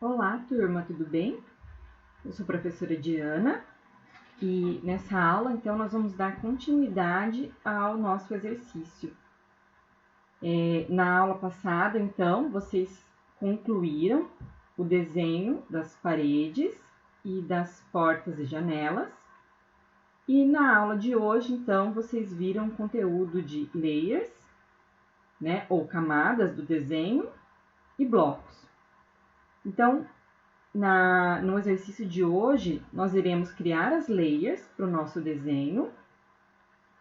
Olá, turma, tudo bem? Eu sou a professora Diana e nessa aula, então, nós vamos dar continuidade ao nosso exercício. Na aula passada, então, vocês concluíram o desenho das paredes e das portas e janelas. E na aula de hoje, então, vocês viram o conteúdo de layers, né, ou camadas do desenho e blocos. Então, no exercício de hoje, nós iremos criar as layers para o nosso desenho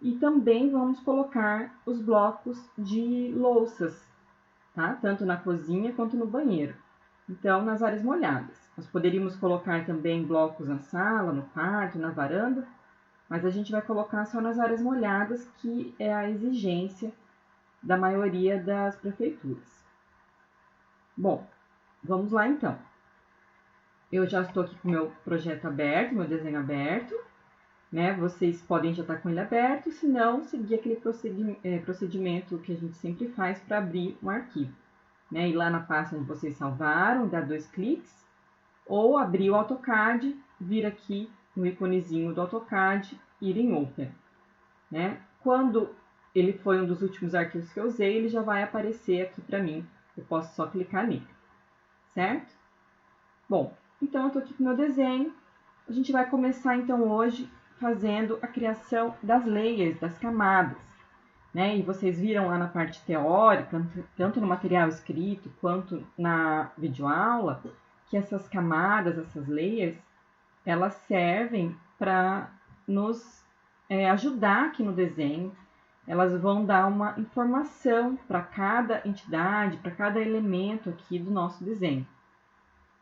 e também vamos colocar os blocos de louças, tá? Tanto na cozinha quanto no banheiro. Então, nas áreas molhadas. Nós poderíamos colocar também blocos na sala, no quarto, na varanda, mas a gente vai colocar só nas áreas molhadas, que é a exigência da maioria das prefeituras. Bom, vamos lá então. Eu já estou aqui com o meu projeto aberto, meu desenho aberto, né? Vocês podem já estar com ele aberto, se não, seguir aquele procedimento que a gente sempre faz para abrir um arquivo, né? Ir lá na pasta onde vocês salvaram, dar 2 cliques, ou abrir o AutoCAD, vir aqui no íconezinho do AutoCAD, ir em Open, né? Quando ele foi um dos últimos arquivos que eu usei, ele já vai aparecer aqui para mim, eu posso só clicar nele, certo? Bom, então, eu estou aqui com o meu desenho. A gente vai começar, então, hoje fazendo a criação das layers, das camadas, né? E vocês viram lá na parte teórica, tanto no material escrito quanto na videoaula, que essas camadas, essas layers, elas servem para nos ajudar aqui no desenho. Elas vão dar uma informação para cada entidade, para cada elemento aqui do nosso desenho,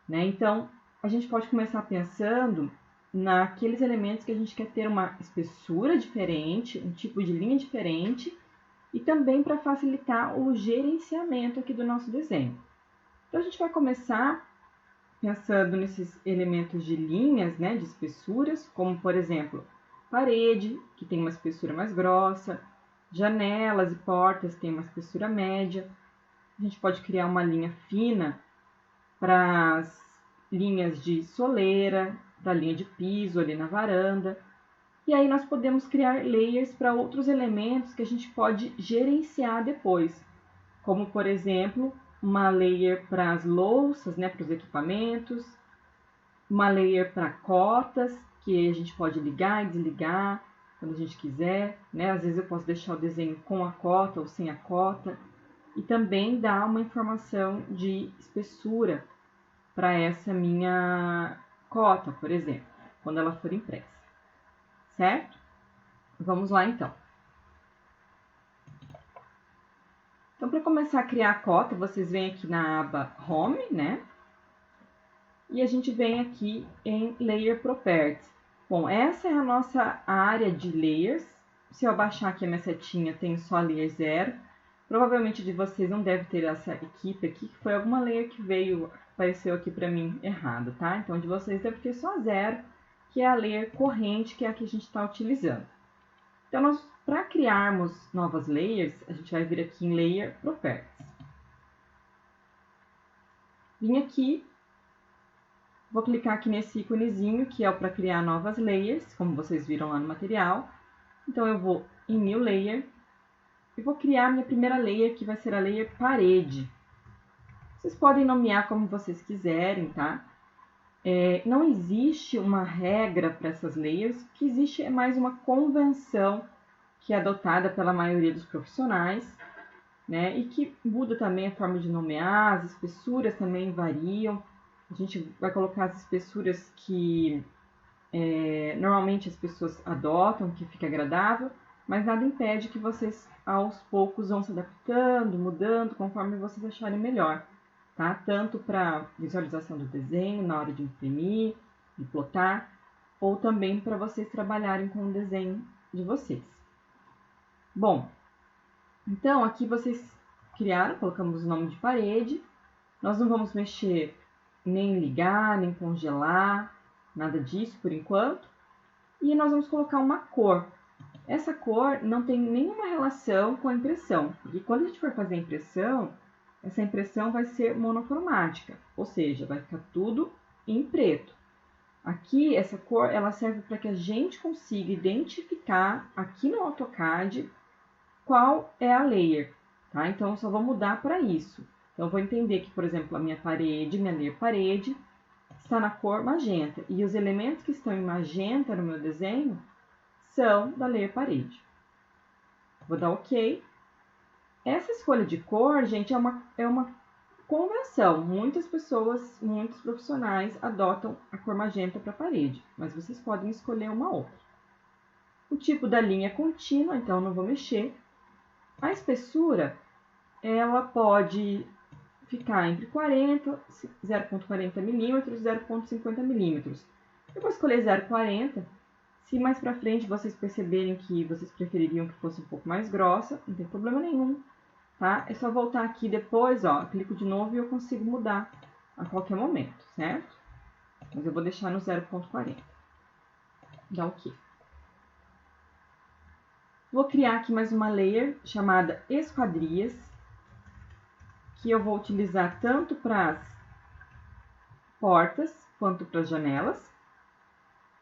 né? Então, a gente pode começar pensando naqueles elementos que a gente quer ter uma espessura diferente, um tipo de linha diferente, e também para facilitar o gerenciamento aqui do nosso desenho. Então, a gente vai começar pensando nesses elementos de linhas, né, de espessuras, como, por exemplo, parede, que tem uma espessura mais grossa, janelas e portas têm uma espessura média. A gente pode criar uma linha fina para as linhas de soleira, da linha de piso ali na varanda. E aí nós podemos criar layers para outros elementos que a gente pode gerenciar depois, como por exemplo, uma layer para as louças, né, para os equipamentos, uma layer para cotas, que a gente pode ligar e desligar quando a gente quiser, né? Às vezes eu posso deixar o desenho com a cota ou sem a cota, e também dar uma informação de espessura para essa minha cota, por exemplo, quando ela for impressa, certo? Vamos lá então. Então, para começar a criar a cota, vocês vêm aqui na aba Home, né? E a gente vem aqui em Layer Properties. Bom, essa é a nossa área de layers. Se eu abaixar aqui a minha setinha, tem só layer 0. Provavelmente de vocês não deve ter essa equipe aqui, que foi alguma layer que apareceu aqui para mim errado, tá? Então, de vocês deve ter só 0, que é a layer corrente, que é a que a gente está utilizando. Então, para criarmos novas layers, a gente vai vir aqui em Layer Properties. Vim aqui, vou clicar aqui nesse íconezinho, que é para criar novas layers, como vocês viram lá no material. Então, eu vou em New Layer, e vou criar a minha primeira layer, que vai ser a layer parede. Vocês podem nomear como vocês quiserem, tá? Não existe uma regra para essas layers, o que existe é mais uma convenção que é adotada pela maioria dos profissionais, né? E que muda também a forma de nomear, as espessuras também variam. A gente vai colocar as espessuras que normalmente as pessoas adotam, que fica agradável, mas nada impede que vocês aos poucos vão se adaptando, mudando, conforme vocês acharem melhor, tá? Tanto para visualização do desenho, na hora de imprimir, de plotar, ou também para vocês trabalharem com o desenho de vocês. Bom, então aqui vocês criaram, colocamos o nome de parede, nós não vamos mexer nem ligar, nem congelar, nada disso por enquanto, e nós vamos colocar uma cor. Essa cor não tem nenhuma relação com a impressão, porque quando a gente for fazer a impressão, essa impressão vai ser monocromática, ou seja, vai ficar tudo em preto. Aqui, essa cor, ela serve para que a gente consiga identificar aqui no AutoCAD qual é a layer, tá? Então, eu só vou mudar para isso. Então, eu vou entender que, por exemplo, a minha layer parede, está na cor magenta. E os elementos que estão em magenta no meu desenho são da layer parede. Vou dar OK. Essa escolha de cor, gente, é uma convenção. Muitas pessoas, muitos profissionais adotam a cor magenta para a parede, mas vocês podem escolher uma outra. O tipo da linha é contínua, então eu não vou mexer. A espessura, ela pode ficar entre 0,40 milímetros e 0,50 milímetros. Eu vou escolher 0,40. Se mais para frente vocês perceberem que vocês prefeririam que fosse um pouco mais grossa, não tem problema nenhum. Tá? É só voltar aqui depois, ó, clico de novo e eu consigo mudar a qualquer momento, certo? Mas eu vou deixar no 0,40. Dá OK. Vou criar aqui mais uma layer chamada esquadrias, que eu vou utilizar tanto para as portas quanto para as janelas.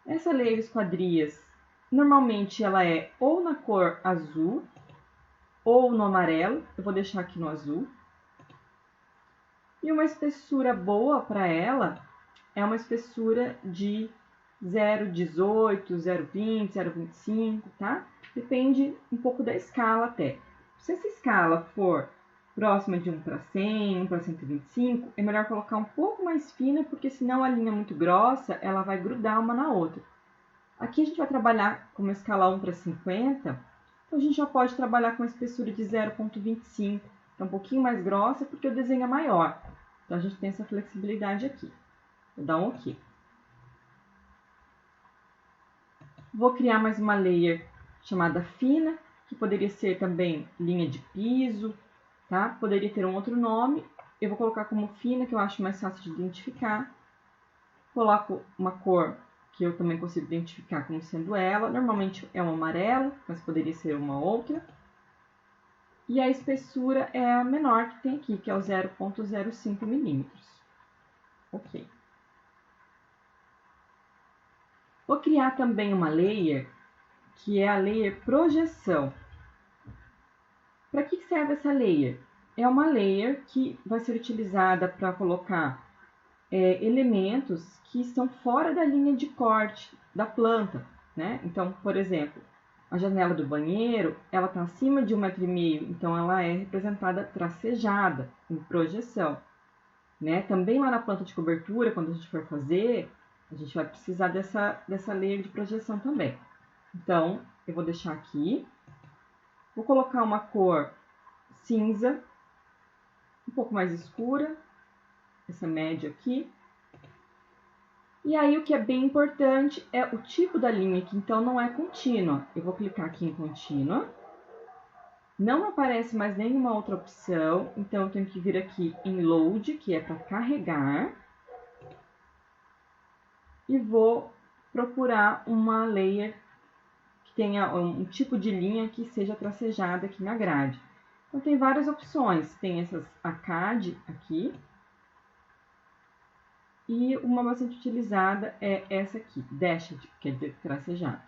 Essa layer esquadrias, normalmente ela é ou na cor azul ou no amarelo. Eu vou deixar aqui no azul. E uma espessura boa para ela é uma espessura de 0,18, 0,20, 0,25, tá? Depende um pouco da escala até. Se essa escala for próxima de 1 para 100, 1 para 125, é melhor colocar um pouco mais fina, porque senão a linha muito grossa, ela vai grudar uma na outra. Aqui a gente vai trabalhar com uma escala 1 para 50, então a gente já pode trabalhar com uma espessura de 0,25, que é um pouquinho mais grossa, porque o desenho é maior. Então a gente tem essa flexibilidade aqui. Vou dar um OK. Vou criar mais uma layer chamada fina, que poderia ser também linha de piso, tá? Poderia ter um outro nome. Eu vou colocar como fina, que eu acho mais fácil de identificar. Coloco uma cor que eu também consigo identificar como sendo ela. Normalmente é um amarelo, mas poderia ser uma outra. E a espessura é a menor que tem aqui, que é o 0,05 milímetros. OK. Vou criar também uma layer, que é a layer projeção. Para que serve essa layer? É uma layer que vai ser utilizada para colocar elementos que estão fora da linha de corte da planta, né? Então, por exemplo, a janela do banheiro, ela está acima de 1,5 m, então ela é representada tracejada, em projeção, né? Também lá na planta de cobertura, quando a gente for fazer, a gente vai precisar dessa layer de projeção também. Então, eu vou deixar aqui. Vou colocar uma cor cinza, um pouco mais escura, essa média aqui. E aí, o que é bem importante é o tipo da linha, que então não é contínua. Eu vou clicar aqui em contínua. Não aparece mais nenhuma outra opção, então eu tenho que vir aqui em Load, que é para carregar. E vou procurar uma layer que tenha um tipo de linha que seja tracejada aqui na grade. Então, tem várias opções. Tem essas ACAD aqui. E uma bastante utilizada é essa aqui, Dashed, que é de tracejado.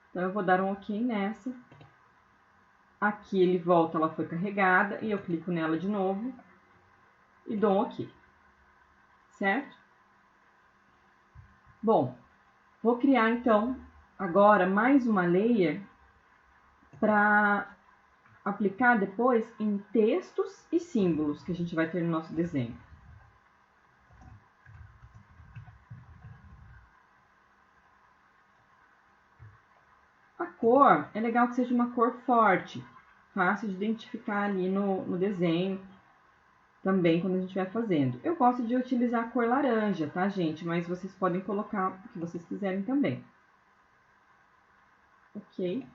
Então, eu vou dar um OK nessa. Aqui ele volta, ela foi carregada, e eu clico nela de novo e dou um OK. Certo? Bom, vou criar então agora mais uma layer para aplicar depois em textos e símbolos que a gente vai ter no nosso desenho. A cor, é legal que seja uma cor forte, fácil de identificar ali no desenho, também quando a gente vai fazendo. Eu gosto de utilizar a cor laranja, tá, gente? Mas vocês podem colocar o que vocês quiserem também. OK.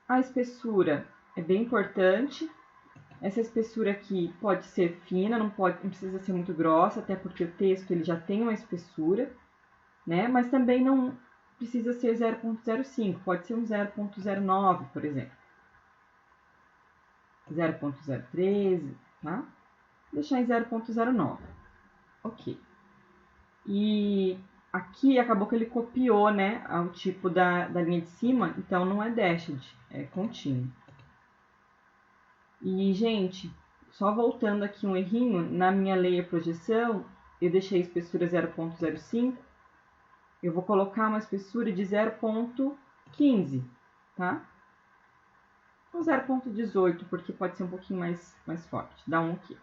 A espessura é bem importante. Essa espessura aqui pode ser fina, não precisa ser muito grossa, até porque o texto ele já tem uma espessura, né? Mas também não precisa ser 0,05, pode ser um 0,09, por exemplo. 0.013, tá? Vou deixar em 0.09. Ok. E aqui acabou que ele copiou, né, o tipo da linha de cima, então não é dashed, é contínuo. E, gente, só voltando aqui um errinho, na minha layer projeção, eu deixei a espessura 0.05, eu vou colocar uma espessura de 0.15, tá? Ou 0.18, porque pode ser um pouquinho mais forte, dá um aqui.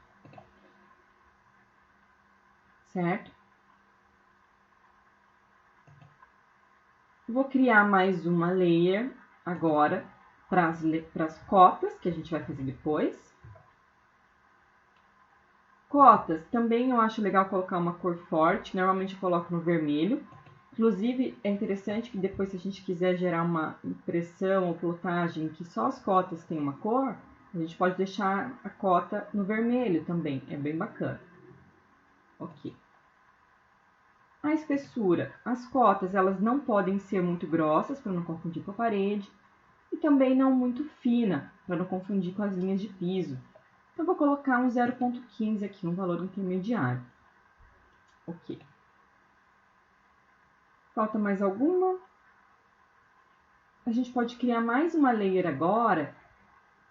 Certo? Vou criar mais uma layer agora para as cotas, que a gente vai fazer depois. Cotas, também eu acho legal colocar uma cor forte, normalmente eu coloco no vermelho. Inclusive, é interessante que depois, se a gente quiser gerar uma impressão ou plotagem que só as cotas têm uma cor, a gente pode deixar a cota no vermelho também, é bem bacana. Ok. A espessura, as cotas, elas não podem ser muito grossas para não confundir com a parede e também não muito fina para não confundir com as linhas de piso. Então, vou colocar um 0.15 aqui, um valor intermediário. Ok. Falta mais alguma? A gente pode criar mais uma layer agora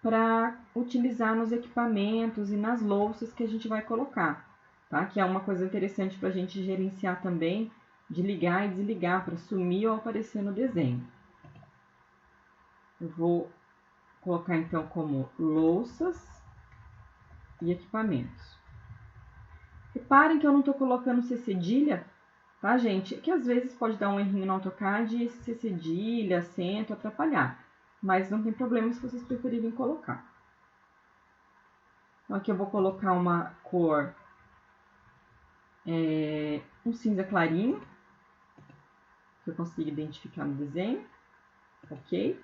para utilizar nos equipamentos e nas louças que a gente vai colocar, tá? Que é uma coisa interessante para a gente gerenciar também, de ligar e desligar para sumir ou aparecer no desenho. Eu vou colocar então como louças e equipamentos. Reparem que eu não estou colocando C cedilha, tá, gente? Que às vezes pode dar um errinho no AutoCAD e esse C cedilha, acento, atrapalhar. Mas não tem problema se vocês preferirem colocar. Então, aqui eu vou colocar uma cor, um cinza clarinho, que eu consigo identificar no desenho, ok?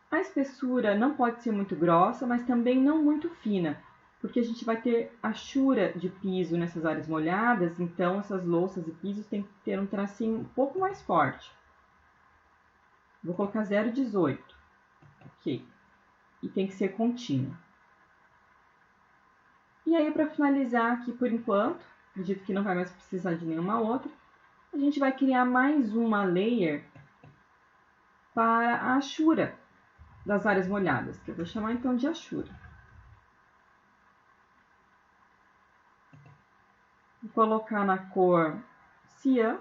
A espessura não pode ser muito grossa, mas também não muito fina, porque a gente vai ter achura de piso nessas áreas molhadas, então essas louças e pisos tem que ter um tracinho um pouco mais forte. Vou colocar 0,18, ok? E tem que ser contínuo. E aí, para finalizar aqui por enquanto, acredito que não vai mais precisar de nenhuma outra, a gente vai criar mais uma layer para a achura das áreas molhadas, que eu vou chamar então de achura. Vou colocar na cor cian,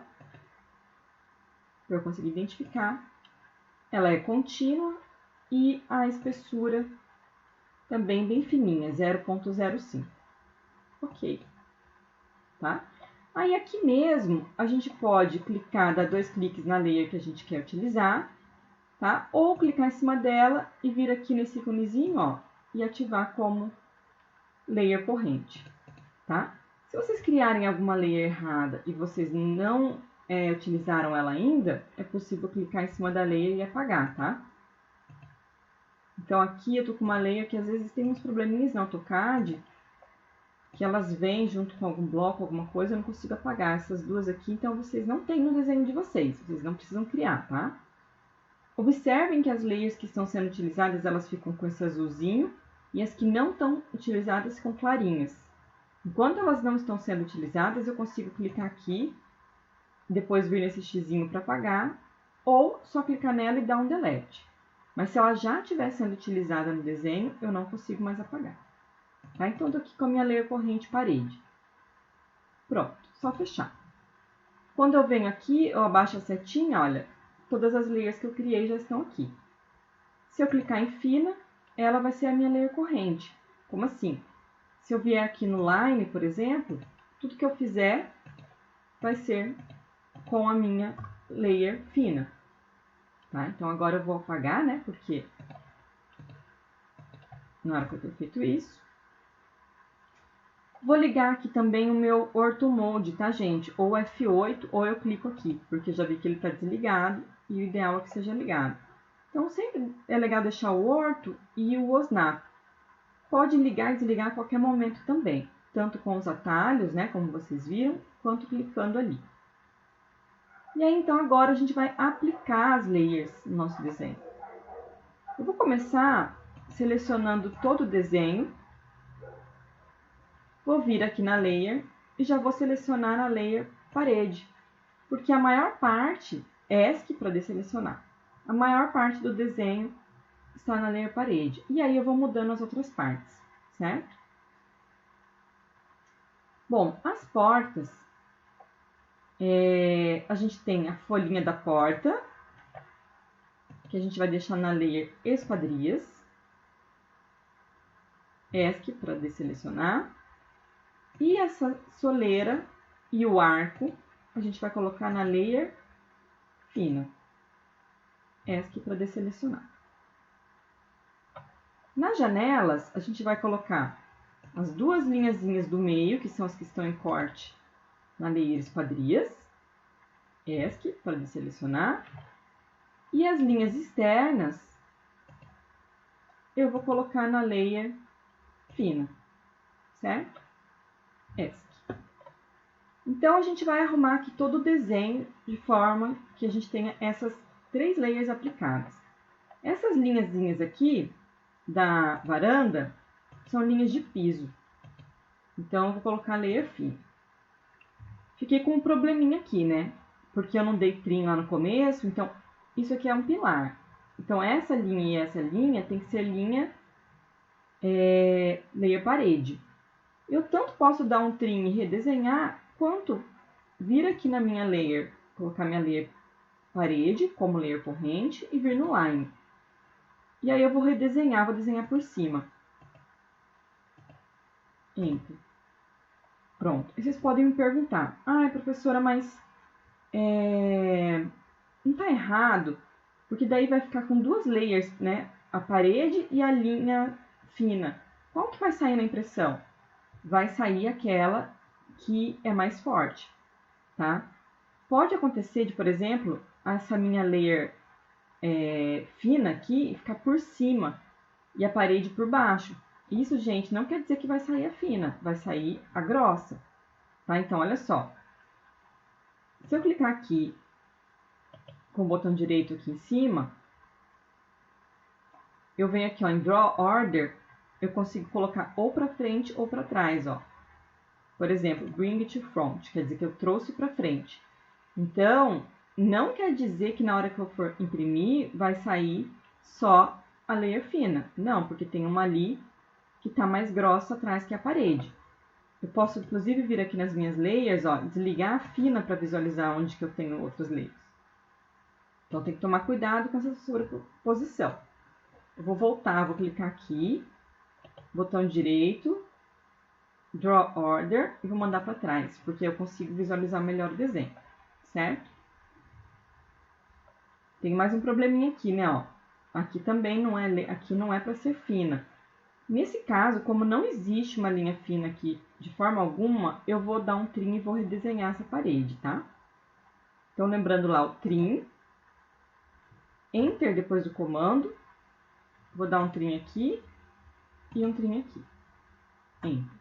para eu conseguir identificar. Ela é contínua e a espessura também bem fininha, 0.05. Ok, tá? Aí aqui mesmo a gente pode clicar, dar 2 cliques na layer que a gente quer utilizar, tá? Ou clicar em cima dela e vir aqui nesse íconezinho, ó, e ativar como layer corrente, tá? Se vocês criarem alguma layer errada e vocês não utilizaram ela ainda, é possível clicar em cima da layer e apagar, tá? Então aqui eu tô com uma layer que às vezes tem uns probleminhas no AutoCAD, que elas vêm junto com algum bloco, alguma coisa, eu não consigo apagar essas duas aqui, então vocês não têm no desenho de vocês não precisam criar, tá? Observem que as layers que estão sendo utilizadas, elas ficam com esse azulzinho, e as que não estão utilizadas ficam clarinhas. Enquanto elas não estão sendo utilizadas, eu consigo clicar aqui, depois vir nesse xizinho para apagar, ou só clicar nela e dar um delete. Mas se ela já estiver sendo utilizada no desenho, eu não consigo mais apagar. Tá? Então, estou aqui com a minha layer corrente parede. Pronto, só fechar. Quando eu venho aqui, eu abaixo a setinha, olha, todas as layers que eu criei já estão aqui. Se eu clicar em fina, ela vai ser a minha layer corrente. Como assim? Se eu vier aqui no line, por exemplo, tudo que eu fizer vai ser com a minha layer fina. Tá? Então, agora eu vou apagar, né? Porque não era para eu ter feito isso. Vou ligar aqui também o meu Ortho Mode, tá, gente? Ou F8, ou eu clico aqui, porque eu já vi que ele está desligado e o ideal é que seja ligado. Então, sempre é legal deixar o Ortho e o Osnap. Pode ligar e desligar a qualquer momento também, tanto com os atalhos, né, como vocês viram, quanto clicando ali. E aí, então, agora a gente vai aplicar as layers no nosso desenho. Eu vou começar selecionando todo o desenho, vou vir aqui na Layer e já vou selecionar a Layer Parede, porque a maior parte, ESC para desselecionar, a maior parte do desenho está na Layer Parede. E aí eu vou mudando as outras partes, certo? Bom, as portas, a gente tem a folhinha da porta, que a gente vai deixar na Layer Esquadrias, ESC para desselecionar, e essa soleira e o arco a gente vai colocar na Layer Fina, ESC para desselecionar. Nas janelas, a gente vai colocar as duas linhazinhas do meio, que são as que estão em corte, na Layer Esquadrias, ESC para desselecionar. E as linhas externas, eu vou colocar na Layer Fina, certo? ESC. Então, a gente vai arrumar aqui todo o desenho de forma que a gente tenha essas 3 layers aplicadas. Essas linhazinhas aqui da varanda são linhas de piso. Então, eu vou colocar Layer Fina. Fiquei com um probleminha aqui, né? Porque eu não dei trim lá no começo, então isso aqui é um pilar. Então, essa linha e essa linha tem que ser linha Layer Parede. Eu tanto posso dar um trim e redesenhar, quanto vir aqui na minha layer, colocar minha layer parede como layer corrente e vir no line. E aí eu vou redesenhar, vou desenhar por cima. Enter. Pronto. E vocês podem me perguntar, professora, mas não tá errado, porque daí vai ficar com 2 layers, né? A parede e a linha fina. Qual que vai sair na impressão? Vai sair aquela que é mais forte, tá? Pode acontecer de, por exemplo, essa minha layer fina aqui ficar por cima e a parede por baixo. Isso, gente, não quer dizer que vai sair a fina, vai sair a grossa, tá? Então, olha só. Se eu clicar aqui com o botão direito aqui em cima, eu venho aqui, ó, em Draw Order, eu consigo colocar ou para frente ou para trás, ó. Por exemplo, Bring it to front, quer dizer que eu trouxe para frente. Então, não quer dizer que na hora que eu for imprimir, vai sair só a layer fina. Não, porque tem uma ali que está mais grossa atrás que a parede. Eu posso, inclusive, vir aqui nas minhas layers, ó, desligar a fina para visualizar onde que eu tenho outras layers. Então, tem que tomar cuidado com essa sobreposição. Eu vou voltar, vou clicar aqui, botão direito, Draw Order, e vou mandar para trás, porque eu consigo visualizar melhor o desenho, certo? Tem mais um probleminha aqui, né, ó. Aqui também não é para ser fina. Nesse caso, como não existe uma linha fina aqui de forma alguma, eu vou dar um trim e vou redesenhar essa parede, tá? Então, lembrando lá o trim, Enter depois do comando, vou dar um trim aqui e um trim aqui, Enter.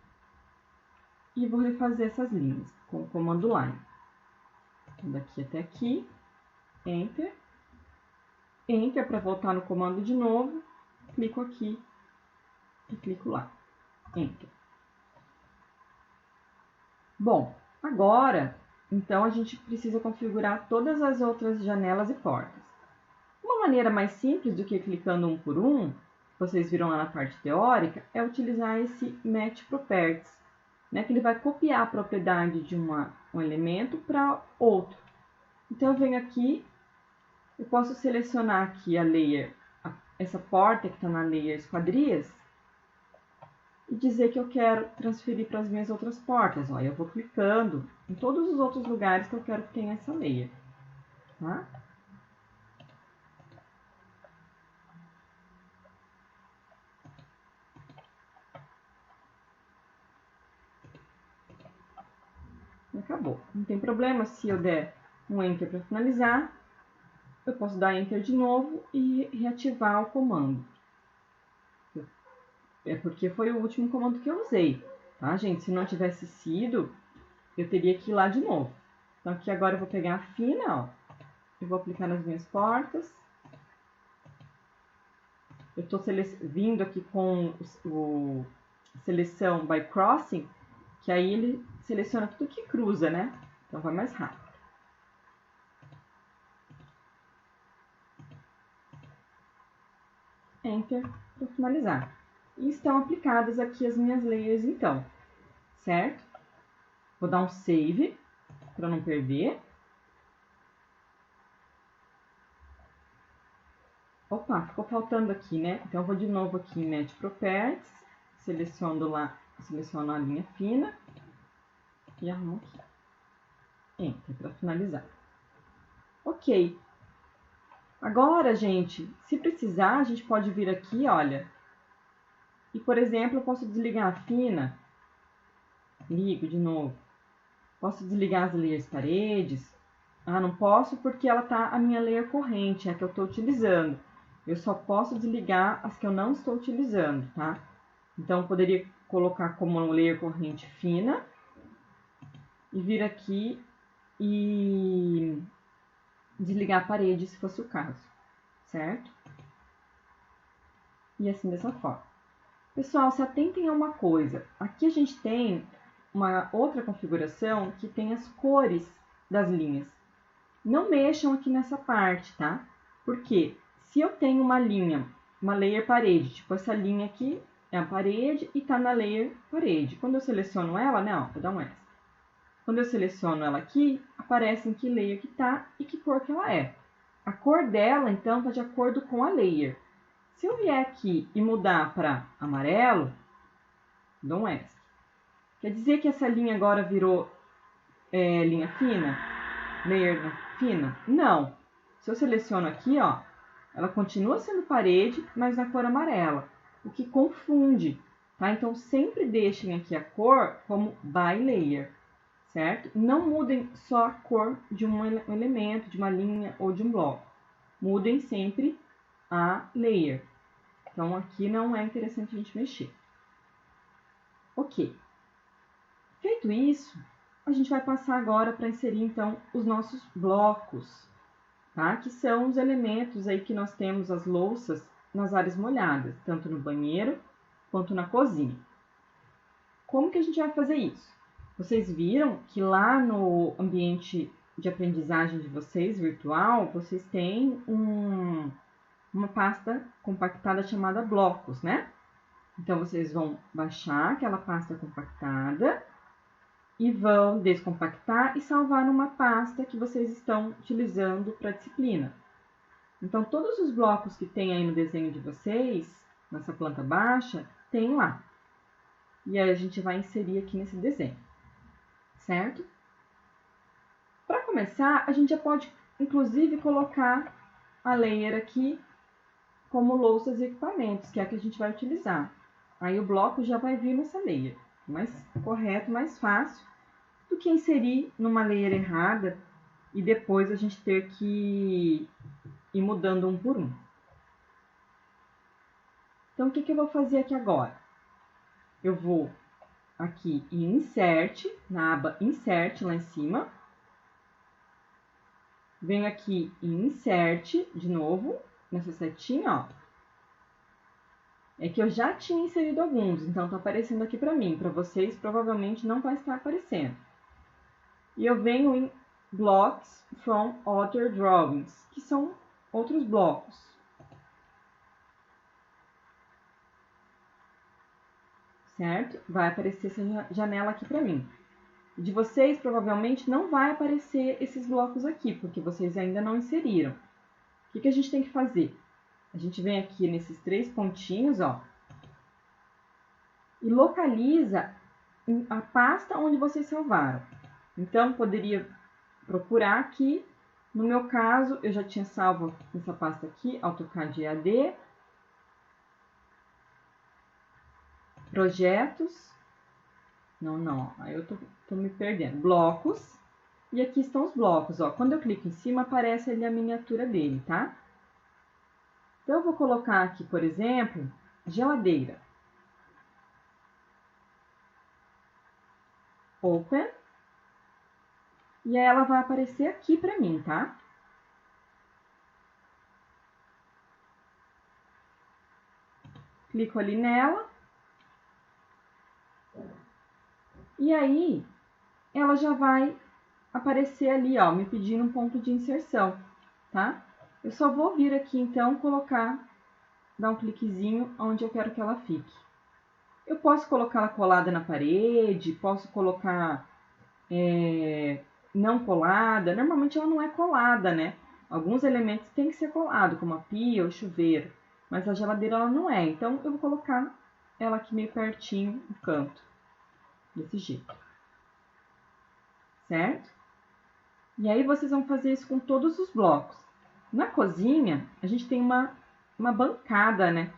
E vou refazer essas linhas com o comando Line. Então, daqui até aqui, Enter. Enter para voltar no comando de novo, clico aqui e clico lá, Enter. Bom, agora, então, a gente precisa configurar todas as outras janelas e portas. Uma maneira mais simples do que clicando um por um, vocês viram lá na parte teórica, é utilizar esse Match Properties, né, que ele vai copiar a propriedade de um elemento para outro. Então, eu venho aqui, eu posso selecionar aqui a layer, essa porta que está na layer Esquadrias, e dizer que eu quero transferir para as minhas outras portas. Ó, eu vou clicando em todos os outros lugares que eu quero que tenha essa layer. Tá? Acabou. Não tem problema se eu der um Enter para finalizar. Eu posso dar Enter de novo e reativar o comando. É porque foi o último comando que eu usei. Tá, gente? Se não tivesse sido, eu teria que ir lá de novo. Então, aqui agora eu vou pegar a fina, ó. Eu vou aplicar nas minhas portas. eu estou vindo aqui com o seleção by crossing, que aí ele seleciona tudo que cruza, né? Então vai mais rápido. Enter para finalizar. E estão aplicadas aqui as minhas layers então, certo? Vou dar um save para não perder. Opa, ficou faltando aqui, né? Então eu vou de novo aqui em Match Properties, seleciono a linha fina e arrumo aqui. Enter para finalizar. Ok. Agora, gente, se precisar, a gente pode vir aqui, olha. E, por exemplo, eu posso desligar a fina. Ligo de novo. Posso desligar as layers paredes. Ah, não posso porque ela tá a minha layer corrente, é a que eu estou utilizando. Eu só posso desligar as que eu não estou utilizando, tá? Então, eu poderia colocar como layer corrente fina. E vir aqui e desligar a parede, se fosse o caso. Certo? E assim dessa forma. Pessoal, se atentem a uma coisa. Aqui a gente tem uma outra configuração que tem as cores das linhas. Não mexam aqui nessa parte, tá? Porque se eu tenho uma linha, uma layer parede, tipo essa linha aqui é a parede e tá na layer parede. Quando eu seleciono ela, né, ó, vou dar um S. Quando eu seleciono ela aqui, aparece em que layer que tá e que cor que ela é. A cor dela, então, tá de acordo com a layer. Se eu vier aqui e mudar para amarelo, dou um S. Quer dizer que essa linha agora virou linha fina? Layer fina? Não. Se eu seleciono aqui, ó, ela continua sendo parede, mas na cor amarela, o que confunde, tá? Então, sempre deixem aqui a cor como by layer, certo? Não mudem só a cor de um elemento, de uma linha ou de um bloco. Mudem sempre a layer. Então, aqui não é interessante a gente mexer. Ok. Feito isso, a gente vai passar agora para inserir, então, os nossos blocos, tá? Que são os elementos aí que nós temos as louças nas áreas molhadas, tanto no banheiro quanto na cozinha. Como que a gente vai fazer isso? Vocês viram que lá no ambiente de aprendizagem de vocês, virtual, vocês têm uma pasta compactada chamada blocos, né? Então, vocês vão baixar aquela pasta compactada e vão descompactar e salvar numa pasta que vocês estão utilizando para a disciplina. Então, todos os blocos que tem aí no desenho de vocês, nessa planta baixa, tem lá. E aí a gente vai inserir aqui nesse desenho, certo? Para começar, a gente já pode, inclusive, colocar a layer aqui como louças e equipamentos, que é a que a gente vai utilizar. Aí o bloco já vai vir nessa layer. Mais correto, mais fácil do que inserir numa layer errada e depois a gente ter que ir mudando um por um. Então, o que eu vou fazer aqui agora? Eu vou aqui em Insert, na aba Insert lá em cima. Venho aqui em Insert de novo, nessa setinha, ó. É que eu já tinha inserido alguns, então tá aparecendo aqui para mim. Para vocês, provavelmente não vai estar aparecendo. E eu venho em Blocks from Other Drawings, que são outros blocos. Certo? Vai aparecer essa janela aqui para mim. De vocês, provavelmente, não vai aparecer esses blocos aqui, porque vocês ainda não inseriram. O que a gente tem que fazer? A gente vem aqui nesses 3 pontinhos, ó, e localiza a pasta onde vocês salvaram. Então, poderia procurar aqui. No meu caso, eu já tinha salvo essa pasta aqui, AutoCAD EAD, projetos, não, aí eu tô me perdendo, blocos, e aqui estão os blocos, ó. Quando eu clico em cima, aparece ali a miniatura dele, tá? Então, eu vou colocar aqui, por exemplo, geladeira. Open. E aí ela vai aparecer aqui para mim, tá? clico ali nela. E aí, ela já vai aparecer ali, ó, me pedindo um ponto de inserção, tá? Eu só vou vir aqui, então, dar um cliquezinho onde eu quero que ela fique. Eu posso colocar ela colada na parede, posso colocar não colada. Normalmente ela não é colada, né? Alguns elementos têm que ser colado, como a pia ou o chuveiro, mas a geladeira ela não é. Então, eu vou colocar ela aqui meio pertinho no canto, desse jeito. Certo? E aí vocês vão fazer isso com todos os blocos. Na cozinha, a gente tem uma bancada, né?